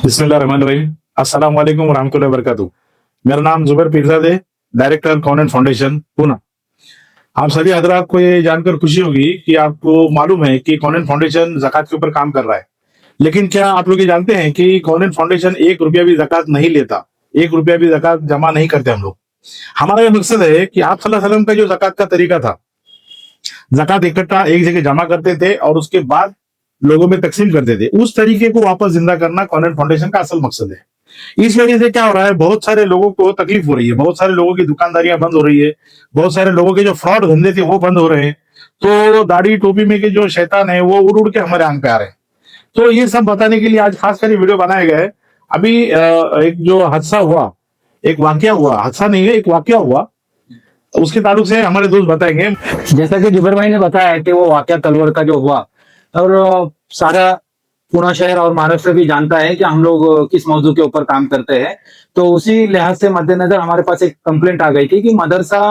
बिस्मिल्लाहिर्रहमानिर्रहीम। अस्सलाम वालेकुम रहमतुल्लाहि व बरकातुहू। मेरा नाम जुबैर पीरजादे, डायरेक्टर कॉनेंट फाउंडेशन पूना। आप सभी हजरात को ये जानकर खुशी होगी कि आपको मालूम है कि कॉनेंट फाउंडेशन ज़कात के ऊपर काम कर रहा है। लेकिन क्या आप लोग ये जानते हैं कि कॉनेंट फाउंडेशन 1 रुपया भी ज़कात नहीं लेता, 1 रुपया भी ज़कात जमा नहीं करते हम लोग। हमारा ये मकसद है कि आप सल्लल्लाहु अलैहि वसल्लम का जो ज़कात का तरीका था, ज़कात इकट्ठा एक जगह जमा करते थे और उसके बाद लोगों में तकसीम करते थे, उस तरीके को वापस जिंदा करना कॉनेंट फाउंडेशन का असल मकसद है। इस वजह से क्या हो रहा है, बहुत सारे लोगों को तकलीफ हो रही है, बहुत सारे लोगों की दुकानदारियां बंद हो रही है, बहुत सारे लोगों के जो फ्रॉड धंधे थे वो बंद हो रहे हैं। तो दाढ़ी टोपी में के जो शैतान है वो उड़ उड़ के हमारे आंग पे आ रहे हैं। तो ये सब बताने के लिए आज खास कर वीडियो बनाया गया है। अभी एक जो हादसा हुआ, एक वाकया हुआ, हादसा नहीं है, एक वाकया हुआ, उसके ताल्लुक से हमारे दोस्त बताएंगे। जैसा कि जुबैर भाई ने बताया कि वो वाकया तलवर का जो हुआ, और सारा पुणे शहर और महाराष्ट्र भी जानता है कि हम लोग किस मौजू के ऊपर काम करते हैं। तो उसी लिहाज से मद्देनजर हमारे पास एक कंप्लेंट आ गई थी कि मदरसा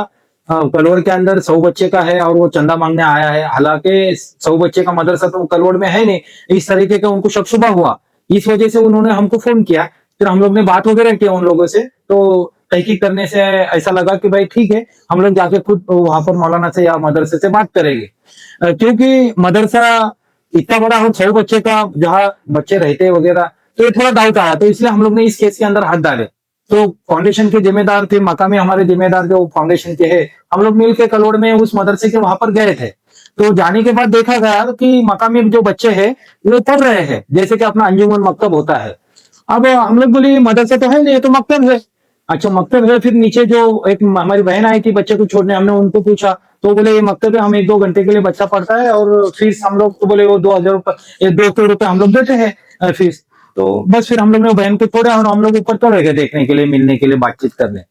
कलवर के अंदर 100 बच्चे का है और वो चंदा मांगने आया है। हालांकि 100 बच्चे का मदरसा तो कलवर में है नहीं। इस तरीके का उनको शक शुबा हुआ, इस वजह से उन्होंने हमको फोन किया। फिर हम लोग ने बात वगैरह किया उन लोगों से। तो तहकीक करने से ऐसा लगा कि भाई ठीक है, हम लोग जाके खुद वहां पर मौलाना से या मदरसे से बात करेंगे। क्योंकि मदरसा इतना बड़ा हो, 100 बच्चे का जहाँ बच्चे रहते वगैरह, तो ये थोड़ा डाउट आया। तो इसलिए हम लोग ने इस केस के अंदर हाथ डाले। तो फाउंडेशन के जिम्मेदार थे, मकामी हमारे जिम्मेदार जो फाउंडेशन के है, हम लोग मिलकर कलोड़ में उस मदरसे के वहां पर गए थे। तो जाने के बाद देखा गया कि मकामी जो बच्चे हैं वो पढ़ रहे हैं, जैसे कि अपना अंजुमन मकतब होता है। अब हम लोग बोले मदरसा तो है नहीं, ये तो मकतब है। अच्छा मकतब है। फिर नीचे जो एक हमारी बहन आई थी बच्चे को छोड़ने, हमने उनको पूछा तो बोले ये मकतब है, हम 1-2 घंटे के लिए बच्चा पढ़ता है और फीस हम लोग, तो बोले वो 2,000 रुपये, 200 रुपये हम लोग देते हैं फीस। तो बस फिर हम लोग ने बहन को छोड़ा और हम लोग ऊपर चढ़े गए देखने के लिए, मिलने के लिए, बातचीत करने।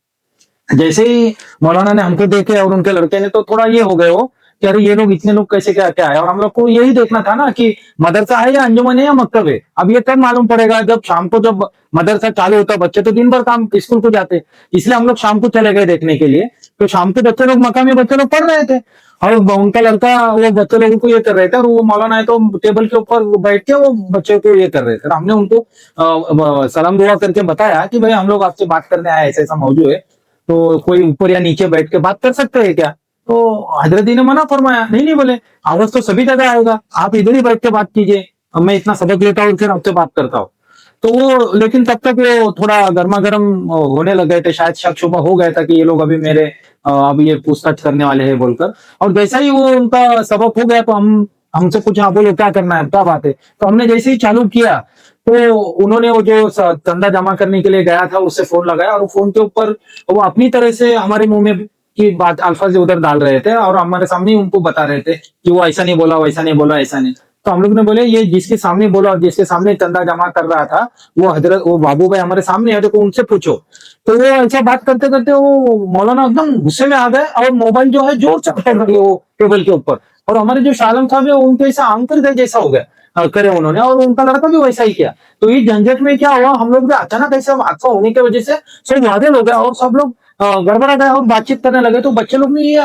जैसे ही मौलाना ने हमको देखे और उनके लड़के ने, तो थोड़ा ये हो गए हो कि अरे ये लोग इतने लोग कैसे क्या क्या है। और हम लोग को यही देखना था ना कि मदरसा है या अंजुमन है या मकतब है। अब ये तब मालूम पड़ेगा जब शाम को, जब मदरसा चालू होता है, बच्चे तो दिन भर काम स्कूल को जाते, इसलिए हम लोग शाम को चले गए देखने के लिए। तो शाम को बच्चे लोग, मकामी बच्चे लोग पढ़ रहे थे और उनका लड़का वो बच्चे लोगों को ये कर रहे थे, और वो मौलाना है तो टेबल के ऊपर बैठ के वो बच्चे को ये कर रहे थे। हमने उनको सलाम दुआ करके बताया कि भाई हम लोग आपसे बात करने आए, ऐसा ऐसा मौजूद है, तो कोई ऊपर या नीचे बैठ के बात कर सकते हैं क्या। तो हजरत जी ने मना फरमाया, नहीं नहीं, बोले आवाज तो सभी जगह आएगा, आप इधर ही बैठ के बात कीजिए, अब मैं इतना सबक लेता हूँ फिर आपसे बात करता हूँ। तो वो, लेकिन तब तक वो थोड़ा गर्मा गर्म होने लग गए थे, शायद शक शुबा हो गया था कि ये लोग अभी मेरे अभी ये पूछताछ करने वाले हैं बोलकर। और जैसा ही वो उनका सबक हो गया तो हमसे पूछा, बोलो क्या करना है, क्या बात है। तो हमने जैसे ही चालू किया तो उन्होंने वो जो चंदा जमा करने के लिए गया था उससे फोन लगाया, और फोन के ऊपर वो अपनी तरह से हमारे मुंह में की बात अल्फाज उधर डाल रहे थे और हमारे सामने ही उनको बता रहे थे कि वो ऐसा नहीं बोला, वैसा नहीं बोला, ऐसा नहीं। तो हम लोग ने बोले ये जिसके सामने बोला और जिसके सामने चंदा जमा कर रहा था वो हजरत, वो बाबू भाई हमारे सामने है, तो उनसे पूछो। तो वो ऐसा बात करते करते वो मौलाना एकदम गुस्से में आ गए और मोबाइल जो है जोर से पकड़ लिए वो टेबल के ऊपर। और हमारे जो शालम था वो उनके ऐसा आंकर दे जैसा हो गया करे उन्होंने, और उनका लड़का भी वैसा ही किया। तो इस झंझट में क्या हुआ, हम लोग भी अचानक ऐसा हादसा होने की वजह से सब वादे हो गया और सब लोग गड़बड़ा गए और बातचीत करने लगे। तो बच्चे लोग ने ये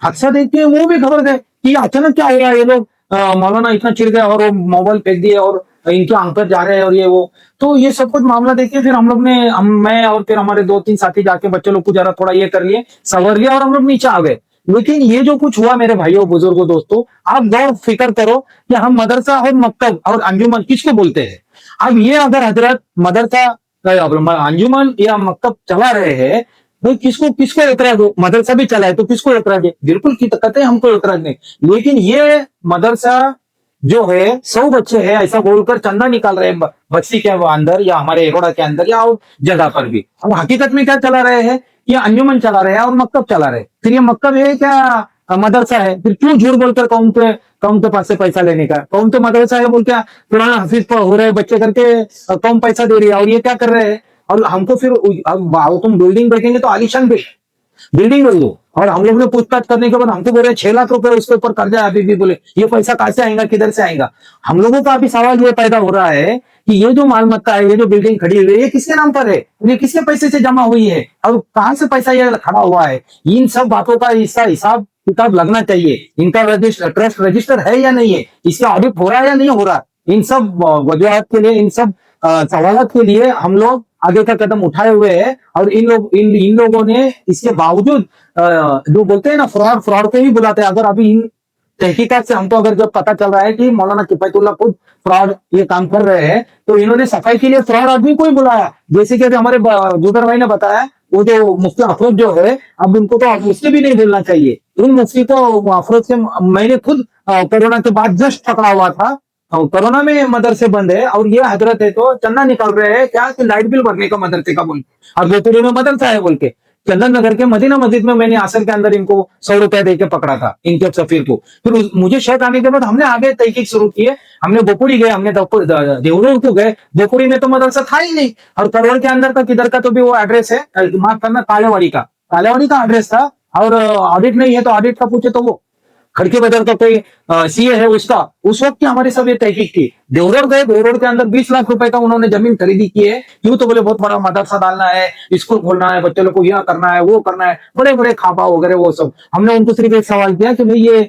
हादसा देख के वो भी घबरा गए कि अचानक क्या हो रहा है, ये लोग मौलाना इतना चिढ़ गए और वो मोबाइल फेंक दिए और इनके अंकर जा रहे हैं और ये वो। तो ये सब कुछ मामला देखे फिर हम लोग ने, मैं और फिर हमारे 2-3 साथी जाके बच्चे लोग को जरा थोड़ा ये कर लिए, संवर लिया और हम लोग नीचे आ गए। लेकिन ये जो कुछ हुआ मेरे भाइयों बुजुर्गों दोस्तों, आप गौर फिक्र करो कि हम मदरसा और मकतब और अंजुमन किसको बोलते हैं। अब ये अगर हजरत मदरसा, अंजुमन या मकतब चला रहे हैं, भाई किसको किसको एतराज हो, मदरसा भी चला है तो किसको एतराज है, बिल्कुल की कतई हमको एतराज नहीं। लेकिन ये मदरसा जो है 100 बच्चे हैं ऐसा बोलकर चंदा निकाल रहे हैं बस्ती के अंदर या हमारे एरोड़ा के अंदर या और जगह पर भी। अब हकीकत में क्या चला रहे हैं, ये अंजुमन चला रहे हैं और मकतब चला रहे हैं। फिर ये मकतब है क्या मदरसा है, फिर क्यों झूठ बोलकर कौम के पास से पैसा लेने का, कौम तो मदरसा है बोल क्या पुराना हफीज हो रहे बच्चे करके कौम पैसा दे रही है, और ये क्या कर रहे हैं। और हमको फिर अब तुम बिल्डिंग देखेंगे तो आलीशान बिल्डिंग ले लो, और हम लोग ने पूछताछ करने के बाद हमको बोले 6 लाख रुपए उसके ऊपर कर्जा है। अभी भी बोले ये पैसा कहां से आएगा, किधर से आएगा। हम लोगों का अभी सवाल ये पैदा हो रहा है कि ये जो मालमत्ता है, ये जो बिल्डिंग खड़ी हुई है, ये किसके नाम पर है, ये किसके पैसे से जमा हुई है और कहां से पैसा ये खड़ा हुआ है। इन सब बातों का इसका हिसाब किताब लगना चाहिए। इनका ट्रस्ट रजिस्टर है या नहीं है, इसका ऑडिट हो रहा है या नहीं हो रहा। इन सब वजूहत के लिए, इन सब सवालत के लिए हम लोग आगे का कदम उठाए हुए हैं। और इन लोगों ने इसके बावजूद जो बोलते हैं ना फ्रॉड फ्रॉड को ही बुलाते हैं। अगर अभी इन तहकीकात से हमको अगर जब पता चल रहा है कि मौलाना किफायतुल्लाह खुद फ्रॉड ये काम कर रहे हैं, तो इन्होंने सफाई के लिए फ्रॉड आदमी को ही बुलाया। जैसे कि अभी हमारे जुबेर भाई ने बताया, वो जो मुफ्ती अफरोज जो है, अब उनको तो मुफ्ती भी नहीं बोलना चाहिए। इन मुफ्ती को अफरोज से मैंने खुद कोरोना के बाद जस्ट पकड़ा हुआ था। कोरोना में मदरसे बंद है और ये हजरत है तो चंदा निकाल रहे हैं क्या कि लाइट बिल भरने का मदरसे का बोल के, और बेतुरी में मदरसा है बोल के। चंदन नगर के मदीना मस्जिद में मैंने असर के अंदर इनको 100 रुपया देके पकड़ा था, इनके सफीर को। फिर मुझे शक आने के बाद हमने आगे तहकीक शुरू की है। हमने बोपुड़ी गए, हमने देवरूर को गए। बोपुड़ी में तो मदरसा था ही नहीं, और करवल के अंदर का किधर का तो भी वो एड्रेस है, माफ करना, कालेवाड़ी का एड्रेस था। और ऑडिट नहीं है तो ऑडिट का पूछे तो वो खड़की बाजार का कोई सीए है उसका, उस वक्त की हमारी सब ये तहकीक थी। देवरोड गए, देवरोड के अंदर 20 लाख रुपए का उन्होंने जमीन खरीदी की है। क्यों तो बोले बहुत बड़ा मदरसा डालना है, स्कूल खोलना है, बच्चे लोग को यह करना है, वो करना है, बड़े बड़े खापा वगैरह वो सब। हमने उनको सिर्फ एक सवाल किया कि भाई ये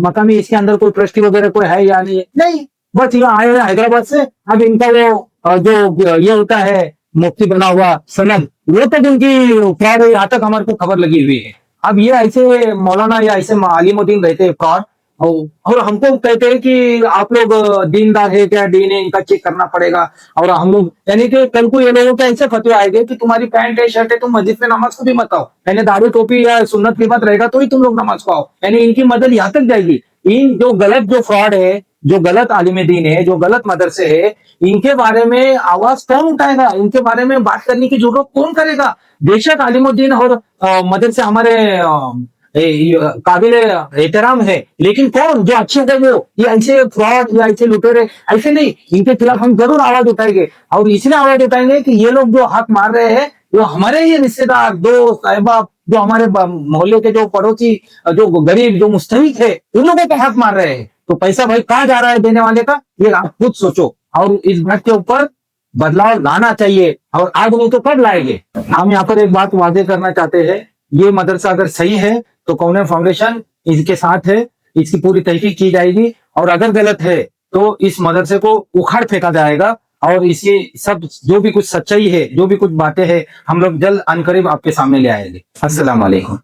मकामी इसके अंदर कोई ट्रस्टी वगैरह कोई है या नहीं है? नहीं, बस यहाँ आए हैं हैदराबाद से। अब इनका वो जो ये होता है मुफ्ती बना हुआ सनद, वो तक इनकी फ्रॉड है, यहाँ तक हमारे को खबर लगी हुई है। अब ये ऐसे मौलाना या ऐसे आलिमुद्दीन रहते हैं फ्रॉड, और हमको कहते हैं कि आप लोग दीनदार है क्या, दीन है, इनका चेक करना पड़ेगा। और हम लोग यानी कि कल को ये लोगों के ऐसे फतवे आएंगे कि तुम्हारी पैंट है शर्ट है, तुम मस्जिद में नमाज को भी मत आओ, यानी दाढ़ी टोपी या सुन्नत लिबास रहेगा तो ही तुम लोग नमाज को आओ। यानी इनकी मदद यहाँ तक जाएगी। इन जो गलत जो फ्रॉड है, जो गलत आलिम दीन है, जो गलत मदरसे है, इनके बारे में आवाज कौन उठाएगा, इनके बारे में बात करने की जरूरत कौन करेगा? बेशक आलिमुद्दीन और मदरसे हमारे काबिल एहतराम है, लेकिन कौन जो अच्छे है वो, ये ऐसे फ्रॉड या ऐसे लुटेरे ऐसे नहीं, इनके खिलाफ हम जरूर आवाज उठाएंगे। और इसलिए आवाज उठाएंगे कि ये लोग जो हक मार रहे हैं, जो हमारे ये रिश्तेदार दोस्त अहबाब, जो हमारे मोहल्ले के जो पड़ोसी, जो गरीब, जो मुस्तहिक है, उन लोगों का हक मार रहे हैं। तो पैसा भाई कहाँ जा रहा है देने वाले का, ये आप खुद सोचो। और इस बात के ऊपर बदलाव लाना चाहिए, और आज नहीं तो कब लाएंगे? हम यहाँ पर एक बात वादे करना चाहते हैं, ये मदरसा अगर सही है तो कौन फाउंडेशन इसके साथ है, इसकी पूरी तहकीक की जाएगी। और अगर गलत है तो इस मदरसे को उखाड़ फेंका जाएगा। और इसी सब जो भी कुछ सच्चाई है, जो भी कुछ बातें हैं, हम लोग जल्द अनकरीब आपके सामने ले आएंगे। अस्सलाम वालेकुम।